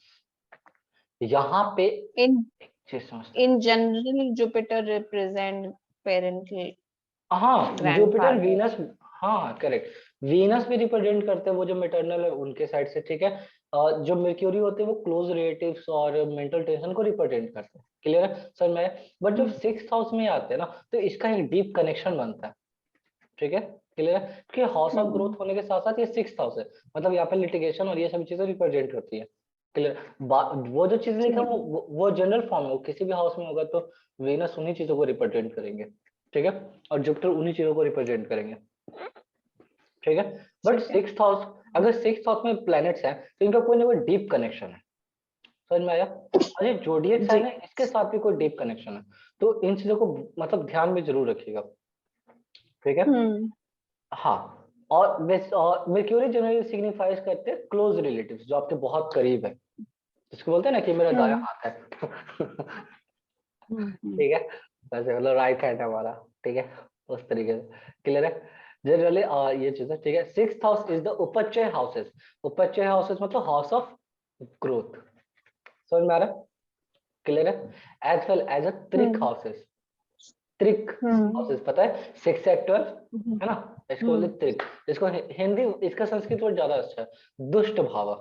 यहाँ पे, इन एक चीज समझते हैं। In general Jupiter represent parental हाँ, जुपिटर ग्रैंडफादर। वीनस, हाँ हाँ करेक्ट, वीनस भी रिप्रेजेंट करते हैं वो जो मेटरनल है उनके साइड से। ठीक है, जो मर्क्यूरी होते हैं वो क्लोज रिलेटिव्स और मेंटल टेंशन को रिप्रेजेंट करते हैं। क्लियर है सर? मैं बट जब 6th हाउस में आते हैं ना तो इसका एक डीप कनेक्शन बनता है। ठीक है, क्लियर है, क्योंकि हाउस ऑफ ग्रोथ होने के साथ साथ ये 6th हाउस है, मतलब यहाँ पे लिटिगेशन और ये सभी चीजें रिप्रेजेंट करती है। क्लियर? वो जो चीजें लिखा है वो जनरल फॉर्म है, वो किसी भी हाउस में होगा तो वीनस उन्हीं चीजों को रिप्रेजेंट करेंगे। ठीक है, और जुपिटर उन्हीं चीजों को रिप्रेजेंट करेंगे। ठीक है, बट ठीक है। 6th हाउस, अगर 6th हाउस में प्लैनेट्स हैं तो इनका कोई ना कोई डीप कनेक्शन है। समझ में आया? और ये जोडियक जी। साइन है, इसके साथ भी कोई डीप कनेक्शन है। तो इन चीजों को मतलब ध्यान में जरूर रखिएगा। ठीक है, हम्म हाँ, और मर्क्यूरी जनरली सिग्निफाइज करते हैं क्लोज रिलेटिव्स, जो आपके बहुत करीब है, जिसको बोलते हैं ना कि मेरा दायां हम्म हाथ है। हम्म ठीक है, वैसे मतलब राइट हैंड है हमारा। ठीक है, उस तरीके से। क्लियर है? जनरली ये चीज है। ठीक है, 6th हाउस इज द उपचय हाउसेस। उपचय हाउसेस मतलब हाउस ऑफ ग्रोथ। समझ में आ रहा है? क्लियर है? एज वेल एज अ त्रिक हम्म हाउसेस। त्रिक हम्म हाउसेस पता है? 6 से 12, हम्म है ना? इसको बोलते हम्म हैं त्रिक। इसको हिंदी, इसका संस्कृत वर्ड ज्यादा अच्छा है, दुष्ट भाव।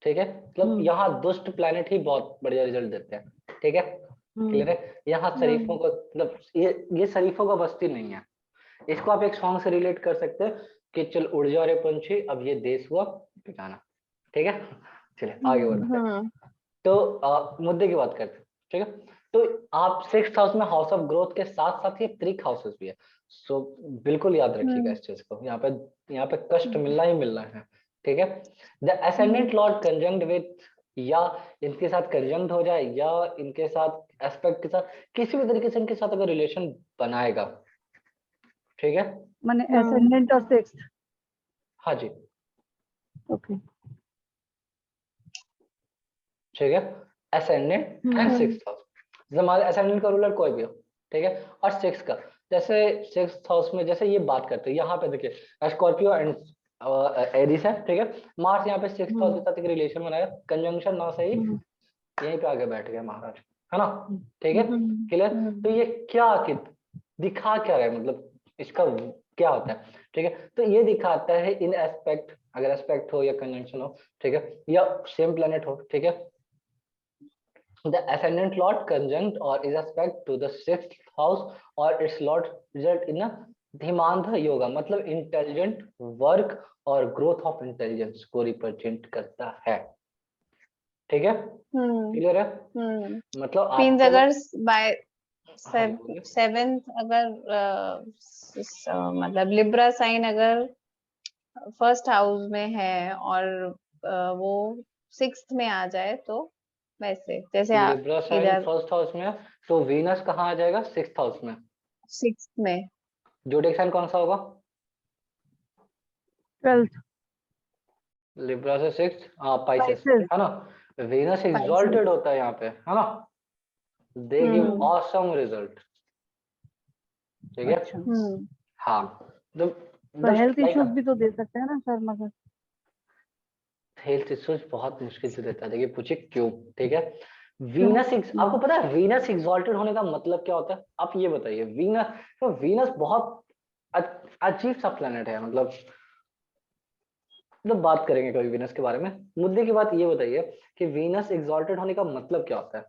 ठीक है, मतलब हम्म यहाँ दुष्ट प्लैनेट ही बहुत बढ़िया रिजल्ट देते हैं। ठीक है, हम्म क्लियर है? यहाँ शरीफों हम्म को मतलब ये शरीफों का बस्ती नहीं है। इसको आप एक सॉन्ग से रिलेट कर सकते हैं कि चल उड़ जा रे पंछी, अब ये देश हुआ ठिकाना। ठीक है, चलिए आगे बढ़ते हैं। हम्म तो मुद्दे की बात करते हैं। ठीक है, तो आप 6th हाउस में हाउस ऑफ ग्रोथ के साथ साथ ये ट्रिक हाउसेस भी है। सो बिल्कुल याद रखिएगा इस चीज को, यहाँ पे कष्ट मिलना ही मिलना है। ठीक है, the ascendant Lord conjunct with, या इनके साथ कंजंक्ट हो जाए या इनके साथ एस्पेक्ट के साथ किसी भी तरीके से इनके साथ अगर रिलेशन बनाएगा, ठीक है, माने एसेंडेंट और सिक्स्थ। हाँ जी, ओके। ठीक है, असेंडेंट एंड 6th हाउस, हमारे असेंडेंट का रूलर कोई भी हो, ठीक है, और 6 का, जैसे 6th हाउस में जैसे ये बात करते हैं यहाँ पे देखिए स्कॉर्पियो एंड एरिस है, ठीक है, मार्स यहाँ पे 6th हाउस के साथ एक रिलेशन बनाया, कंजंक्शन ना सही, यहीं पे आगे बैठ गया महाराज, है ना, ठीक है, क्लियर। तो ये क्या कि दिखा क्या रहा है, मतलब इसका क्या होता है, ठीक है, तो ये दिखाता है इन एस्पेक्ट, अगर एस्पेक्ट हो या कंजंक्शन हो, ठीक है, या सेम प्लेनेट हो, ठीक है, the ascendant lord conjunct or is aspect to the 6th house or its lord result in a धीमांध yoga, मतलब इंटेलिजेंट वर्क और ग्रोथ ऑफ इंटेलिजेंस को रिप्रेजेंट करता है। ठीक है, क्लियर है, मतलब मींस आपको अगर बाय हाँ जी, बोलिए। 7th अगर मतलब लिब्रा साइन अगर फर्स्ट हाउस में है और वो 6th में आ जाए तो वैसे जैसे लिब्रा साइन इधर फर्स्ट हाउस में है, तो वीनस कहाँ आ जाएगा, 6th हाउस में। 6th में जोडिक साइन कौन सा होगा, 12th लिब्रा से 6th, पाइसेस, Pisces। है ना, वीनस Pisces। एग्जॉल्टेड होता है यहाँ पे, है ना, दे गिव ऑसम रिजल्ट। ठीक है, अच्छा, हाँ, तो हेल्थ लाइक इश्यूज भी तो दे सकते हैं ना सर, मगर हेल्थ इश्यूज बहुत मुश्किल से देता है, देखिए पूछे क्यों। ठीक है, वीनस आपको पता है वीनस एग्जॉल्टेड होने का मतलब क्या होता है, आप ये बताइए। वीनस, तो वीनस बहुत अजीब सा प्लेनेट है, मतलब बात करेंगे कभी वीनस के बारे में। मुद्दे की बात ये बताइए कि वीनस एग्जॉल्टेड होने का मतलब क्या होता है।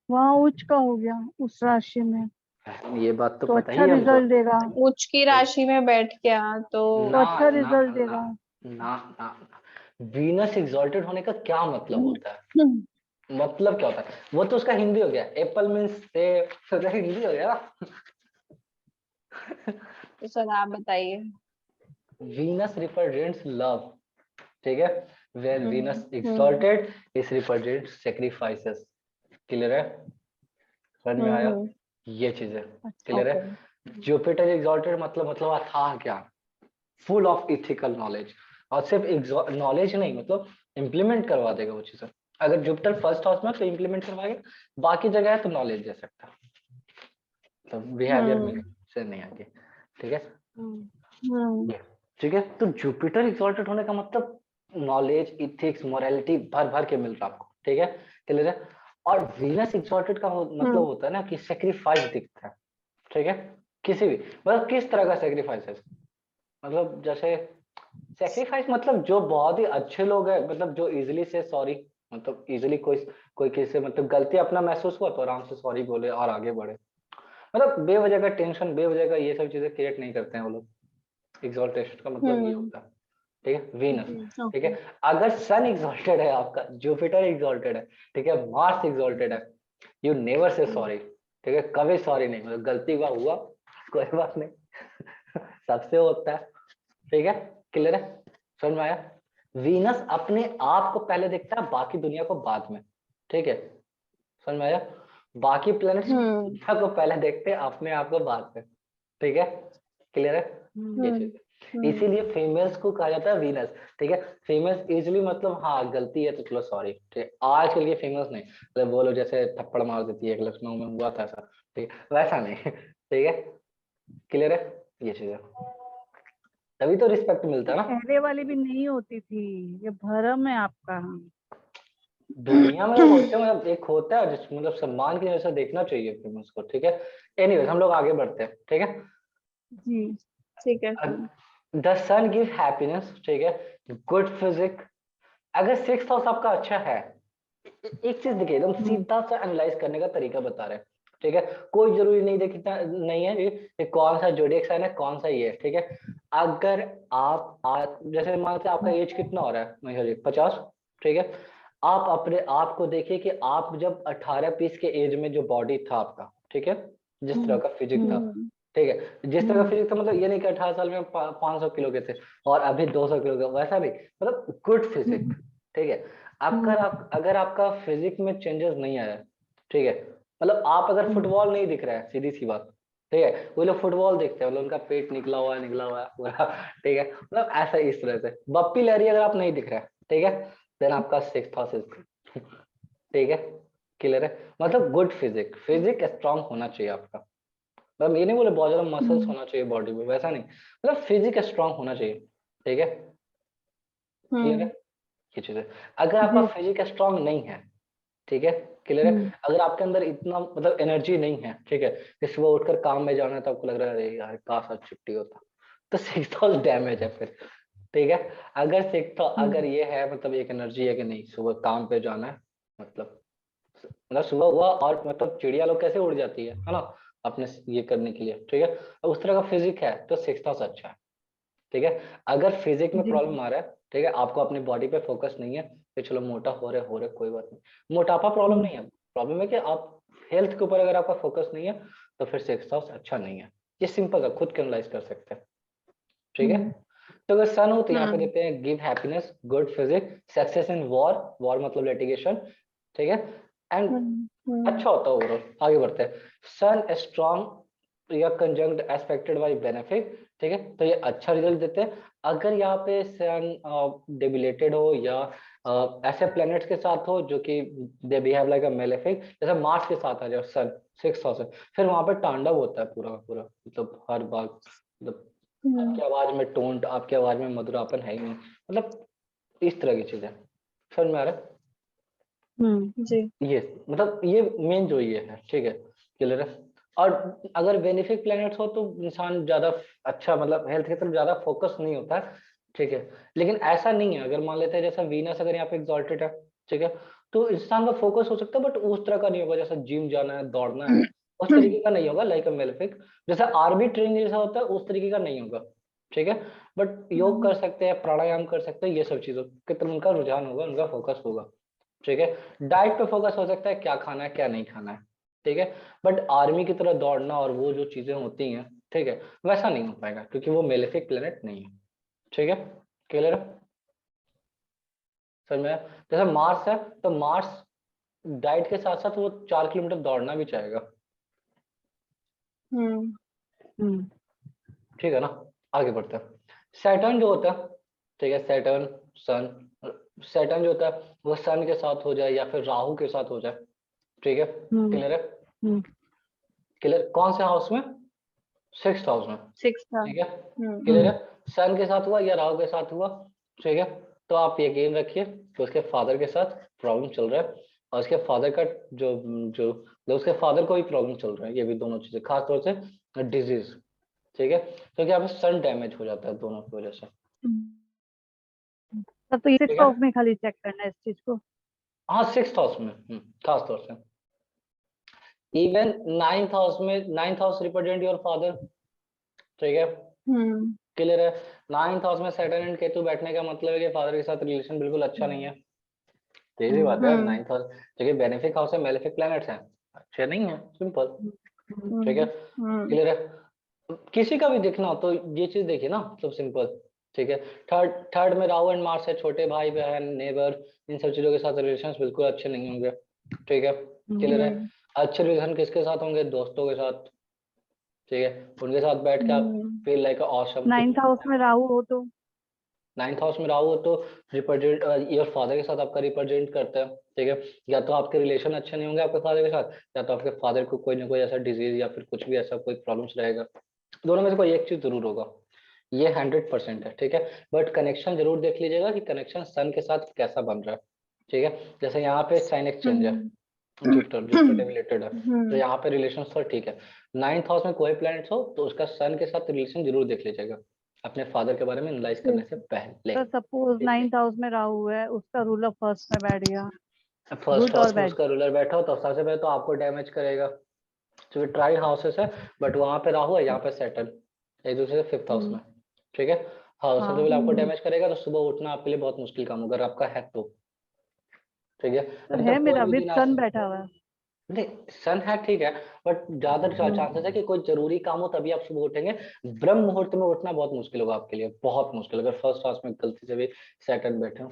वहाँ उच्च का हो गया उस राशि में, ये बात तो तो पता अच्छा ही है हमको। रिजल्ट देगा, उच्च की राशि में बैठ गया तो तो ना अच्छा ना रिजल्ट ना देगा। ना ना, वीनस एग्जॉल्टेड होने का क्या मतलब होता है, मतलब क्या होता है, वो तो उसका हिंदी हो गया, एप्पल मीन्स सेब, तो हिंदी हो गया ना। तो सर आप बताइए। वीनस रिप्रेजेंट्स लव, ठीक है, where Venus hmm exalted is represent sacrifices. Clear है, समझ में आया, हम्म ये चीज है, क्लियर ओके है। जुपिटर एक्सॉल्टेड मतलब अथाह ज्ञान, फुल ऑफ इथिकल नॉलेज, और सिर्फ नॉलेज नहीं, मतलब इम्प्लीमेंट करवा देगा वो चीजें। अगर जुपिटर फर्स्ट हाउस में तो इम्प्लीमेंट करवाएगा, बाकी जगह है तो नॉलेज दे सकता है, तो बिहेवियर में से नहीं आगे। ठीक है, ये ठीक है, तो जुपिटर एक्सॉल्टेड होने का मतलब नॉलेज, इथिक्स, मोरालिटी भर भर के मिल रहा है आपको। ठीक है, क्लियर है। और वीनस एक्सॉल्टेड का मतलब होता है ना कि सेक्रीफाइस दिखता है। ठीक है, किसी भी, मतलब किस तरह का सेक्रीफाइस है, मतलब जैसे सेक्रीफाइस मतलब जो बहुत ही अच्छे लोग हैं, मतलब जो इजीली से सॉरी, मतलब इजीली कोई किसी से मतलब गलती अपना महसूस हुआ तो आराम से सॉरी बोले और आगे बढ़े, मतलब बेवजह का टेंशन, बेवजह का ये सब चीजें क्रिएट नहीं करते हैं वो लोग। एग्जॉल्टेशन का मतलब ये होता है। ठीक है, वीनस, ठीक है, ओके अगर सन एग्जॉल्टेड है आपका, जुपिटर एग्जॉल्टेड है, ठीक है, मार्स एग्जॉल्टेड है, यू नेवर से सॉरी। ठीक है, कभी सॉरी नहीं, मतलब गलती हुआ हुआ, कोई बात नहीं, सबसे होता है। ठीक है, क्लियर है, समझ में आया। वीनस अपने आप को पहले देखता है, बाकी दुनिया को बाद में। ठीक है, समझ में आया, बाकी प्लैनेट्स दुनिया को पहले देखते हैं, अपने आप को बाद में। ठीक है, क्लियर है, ये चीज है। इसीलिए फीमेल्स को कहा जाता है वीनस। ठीक है, फीमेल्स इजिली, मतलब हाँ गलती है तो चलो सॉरी। ठीक है, आजकल की फीमेल्स नहीं, मतलब वो लोग जैसे थप्पड़ मार देती है, एक लखनऊ में हुआ था ऐसा, ठीक है, वैसा नहीं। ठीक है, क्लियर है, ये चीज है, तभी तो रिस्पेक्ट मिलता है ना। पहले वाली भी नहीं होती थी, ये भरम है आपका। दुनिया में होते हैं, मतलब एक होता है जिस मतलब सम्मान की नजर से देखना चाहिए फीमेल्स को। ठीक है, एनीवेज हम लोग आगे बढ़ते हैं। ठीक है, जी। ठीक है द सन गिव हैप्पीनेस, ठीक है, गुड फिजिक, अगर 6th हाउस आपका अच्छा है, एक चीज देखिए, एकदम सीधा सा एनालाइज करने का तरीका बता रहे हैं। ठीक है। कोई जरूरी नहीं देखना नहीं है ये कौन सा जोडिएक साइन है, कौन सा ये है, ठीक है। अगर आप जैसे मानते हैं आपका एज कितना हो रहा है महेश जी, 50, ठीक है। आप अपने आप को देखिए कि आप जब 18-20 के एज में जो बॉडी था आपका, ठीक है, जिस तरह का फिजिक था, हम्म, ठीक है, जिस तरह का फिजिक था, मतलब ये नहीं कि 18 साल में 500 किलो के थे और अभी 200 किलो के, वैसा नहीं, मतलब गुड फिजिक, ठीक है। अगर आपका फिजिक में चेंजेस नहीं आया, ठीक है, मतलब आप अगर फुटबॉल नहीं दिख रहा है, सीधी सी बात, ठीक है, वो लोग फुटबॉल देखते हैं, मतलब उनका पेट निकला हुआ है पूरा, ठीक है, मतलब ऐसा इस तरह से बप्पी लहरी अगर आप नहीं दिख रहा है, ठीक है, देन आपका 6th हाउस इज, ठीक है, क्लियर है। मतलब गुड फिजिक, फिजिक स्ट्रांग होना चाहिए आपका, मतलब ये नहीं बोले बहुत ज्यादा मसल्स होना चाहिए बॉडी में, वैसा नहीं, मतलब फिजिक स्ट्रांग होना चाहिए, ठीक है, क्लियर है ये चीज है। अगर आपका जी, फिजिक स्ट्रांग नहीं है, ठीक है, क्लियर है, अगर आपके अंदर इतना मतलब एनर्जी नहीं है, ठीक है, कि सुबह उठकर काम में जाना है तो आपको लग रहा है अरे यार काश आज छुट्टी होता, तो 6th हाउस डैमेज है फिर, ठीक है। अगर ये है मतलब एक एनर्जी है कि नहीं सुबह काम पे जाना है, मतलब सुबह हुआ और मतलब चिड़िया लोग कैसे उड़ जाती है ना, अपने ये करने के लिए, ठीक है, उस तरह का फिजिक है तो 6th हाउस अच्छा है, ठीक है। अगर फिजिक में जी, प्रॉब्लम आ रहा है, ठीक है, आपको अपनी बॉडी पे फोकस नहीं है, तो चलो मोटा हो रहे कोई बात नहीं, मोटापा प्रॉब्लम नहीं है, प्रॉब्लम है कि आप हेल्थ के ऊपर अगर आपका फोकस नहीं है तो फिर 6th हाउस अच्छा नहीं है, ये सिंपल है, खुद के एनालाइज कर सकते हैं, ठीक है। तो अगर सन हो तो यहाँ पे देते हैं give happiness, good physique, success in war, war मतलब लिटिगेशन, ठीक है, एंड अच्छा होता है ओवरऑल। आगे बढ़ते हैं, सन स्ट्रॉन्ग या कंजंक्ट एस्पेक्टेड बाय बेनिफिट, ठीक है, तो ये अच्छा रिजल्ट देते हैं। अगर यहाँ पे सन डेबिलेटेड हो या ऐसे प्लैनेट्स के साथ हो जो कि they behave like a malefic, जैसे मार्स के साथ आ जाए सन 6th हाउस, फिर वहां पे तांडव होता है पूरा का पूरा, मतलब हर बार, मतलब आपकी आवाज में टोन, आपकी आवाज में मधुरापन है ही नहीं, मतलब इस तरह की चीजें समझ में आ रहा है। जी। ये मतलब ये मेन जो ये है, ठीक है, क्लियर है। और अगर बेनिफिक प्लैनेट्स हो तो इंसान ज्यादा अच्छा मतलब हेल्थ की तरफ ज्यादा फोकस नहीं होता है, ठीक है। लेकिन ऐसा नहीं है, अगर मान लेते हैं जैसा वीनस अगर यहाँ पे एग्जॉल्टेड है, ठीक है, तो इंसान का फोकस हो सकता है बट उस तरह का नहीं होगा, जैसा जिम जाना है दौड़ना है उस तरीके का नहीं होगा, लाइक अ मेलेफिक, जैसा आर्मी ट्रेनिंग जैसा होता है उस तरीके का नहीं होगा, ठीक है। बट योग कर सकते हैं, प्राणायाम कर सकते हैं, ये सब चीजों की तरफ उनका रुझान होगा, उनका फोकस होगा, ठीक है। डाइट पे फोकस हो सकता है, क्या खाना है क्या नहीं खाना है, ठीक है। बट आर्मी की तरह दौड़ना और वो जो चीजें होती हैं, ठीक है, वैसा नहीं हो पाएगा क्योंकि वो मेलेफिक प्लेनेट नहीं है, ठीक है, क्लियर है सर में। जैसे मार्स है तो मार्स डाइट के साथ साथ वो 4 किलोमीटर दौड़ना भी चाहेगा, ठीक है ना। आगे बढ़ते हैं, सैटर्न जो होता है, ठीक है, सैटर्न सन, सैटर्न जो होता है वो सन के साथ हो जाए या फिर राहु के साथ हो जाए, ठीक है, क्लियर है, क्लियर कौन से हाउस में, 6th हाउस में, 6th ठीक है, हम्म। क्लियर है। सन के साथ हुआ या राहु के साथ हुआ, ठीक है, तो आप यकीन रखिए कि उसके फादर के साथ प्रॉब्लम चल रहा है, और उसके फादर का जो जो जो उसके फादर को भी प्रॉब्लम चल रहा है, ये भी दोनों चीजें खास तौर से डिजीज, ठीक है, क्योंकि यहाँ पे सन डैमेज हो जाता है दोनों की वजह से, तब तो ये ठीक 6th है। हाउस में खाली चेक करना है इस चीज को। हाँ 6th हाउस में खास तौर से, even 9th house represent your father, ठीक है, क्लियर है। 9th हाउस में सैटर्न एंड केतु बैठने का मतलब है कि फादर के साथ रिलेशन बिल्कुल अच्छा नहीं है, सीधी बात है, 9th हाउस जो कि बेनिफिक हाउस है, मेलेफिक प्लैनेट्स हैं, अच्छे नहीं है, सिंपल, ठीक है, क्लियर है। किसी का भी देखना हो तो ये चीज देखिए ना, सब सिंपल, ठीक है। थर्ड थर्ड में राहु एंड मार्स है, छोटे भाई बहन नेबर, इन सब चीजों के साथ रिलेशन बिल्कुल अच्छे नहीं होंगे, ठीक है, क्लियर है। अच्छे रिलेशन किसके साथ होंगे, दोस्तों के साथ, ठीक है, उनके साथ बैठ के आप फील लाइक ऑसम कुछ। 9th हाउस में राहु हो तो 9th हाउस में राहु हो तो रिप्रेजेंट योर फादर के साथ आपका रिप्रेजेंट करता है, ठीक है, या तो आपके रिलेशन अच्छे नहीं होंगे आपके फादर के साथ, या तो आपके फादर को कोई ना कोई ऐसा डिजीज या फिर कुछ भी ऐसा कोई प्रॉब्लम्स रहेगा, दोनों में से कोई एक चीज जरूर होगा, ये 100% है, ठीक है। बट कनेक्शन जरूर देख लीजिएगा कि कनेक्शन सन के साथ कैसा बन रहा है, ठीक है। जैसे यहाँ पे साइन एक्सचेंज है, जुपिटर जुपिटर डेबिलेटेड है, तो यहाँ पे रिलेशन तो ठीक है। 9th हाउस में कोई प्लैनेट हो तो उसका सन के साथ रिलेशन जरूर देख लीजिएगा अपने फादर के बारे में एनालाइज करने से पहले, तो सपोज ठीक है। 9th हाउस में राहु है, उसका रूलर फर्स्ट में बैठ गया, फर्स्ट गुड और हाउस में बैड। उसका रूलर बैठा हो तो सबसे पहले तो आपको डैमेज करेगा, तो ट्राई हाउसेस है, बट वहां पे राहु है, यहाँ पे सैटर्न, एक दूसरे से 5th हाउस में, ठीक है। हाउस हाँ। सबसे पहले आपको डैमेज करेगा, तो सुबह उठना आपके लिए बहुत मुश्किल काम होगा, अगर आपका है तो, ठीक है। तो नहीं है तो कोई मेरा भी विद दिन सन बैठा हुआ है। नहीं, सन है ठीक है, बट ज्यादा चांसेस है कि कोई जरूरी काम हो तभी आप सुबह उठेंगे। ब्रह्म मुहूर्त में उठना बहुत मुश्किल होगा आपके लिए, बहुत मुश्किल, अगर फर्स्ट हाउस में गलती से भी सैटर्न बैठे हो,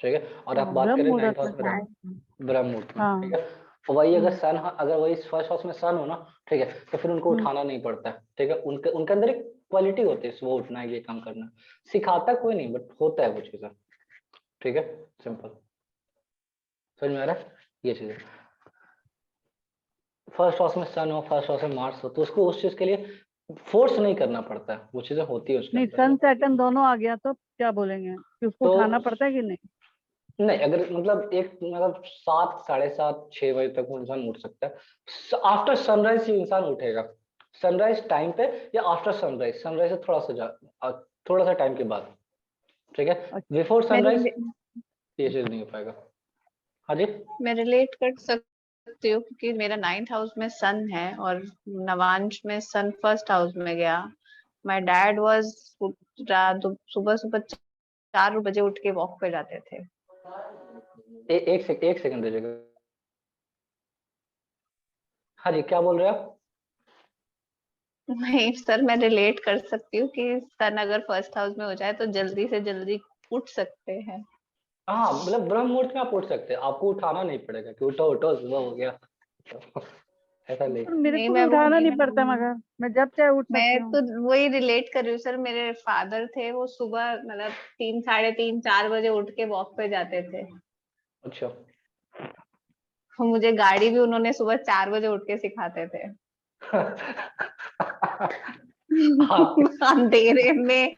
ठीक है। और आप बात ब्रह्म करें मुहूर्त 9th हाउस में में तो ब्रह्म मुहूर्त में, हाँ। ठीक है। तो वही अगर सन, अगर वही फर्स्ट हाउस में सन हो ना, ठीक है, तो फिर उनको हम्म। उठाना नहीं पड़ता है, ठीक है। उनके उनके अंदर एक क्वालिटी होती है, सुबह उठना है, ये काम करना, सिखाता कोई नहीं, बट होता है वो चीजें, ठीक है। सिंपल, समझ में आ रहा है ये चीजें। फर्स्ट हाउस में सन हो, फर्स्ट हाउस में मार्स हो, तो उसको उस चीज के लिए फोर्स नहीं करना पड़ता है, वो चीजें होती है उसके नहीं, अंदर। सन सैटर्न दोनों आ गया तो क्या बोलेंगे कि उसको तो उठाना पड़ता है कि नहीं? नहीं, अगर मतलब एक मतलब 7, 7:30, 6 बजे तक वो इंसान उठ सकता है, आफ्टर सनराइज ये इंसान उठेगा, सनराइज टाइम पे या आफ्टर सनराइज, सनराइज से थोड़ा सा टाइम के बाद, ठीक है। अच्छा। बिफोर मैं सनराइज ये चीज नहीं हो पाएगा। हाँ जी। मैं रिलेट कर सकती हूँ क्योंकि मेरा 9th हाउस में सन है और नवांश में सन फर्स्ट हाउस में गया। माय डैड वाज सुबह सुबह 4 बजे उठ के वॉक पे जाते थे। एक सेकंड दीजिएगा। हाँ जी, क्या बोल रहे हैं आप? नहीं सर, मैं रिलेट कर सकती हूँ कि सन अगर फर्स्ट हाउस में हो जाए तो जल्दी से जल्दी उठ सकते हैं। हाँ, मतलब ब्रह्म मुहूर्त में आप उठ सकते हैं, आपको उठाना नहीं पड़ेगा कि उठो उठो सुबह हो गया। ऐसा नहीं। पर मेरे नहीं को भी मैं वो उठाना नहीं नहीं पड़ता, मगर मैं जब चाहे उठ सकती मैं हूँ। तो वही रिलेट कर रही हूँ सर। मेरे फादर थे, वो सुबह मतलब 3, 3:30, 4 बजे उठ के वॉक पे जाते थे। अच्छा। मुझे गाड़ी भी उन्होंने सुबह 4 बजे उठ के सिखाते थे। आप अंधेरे में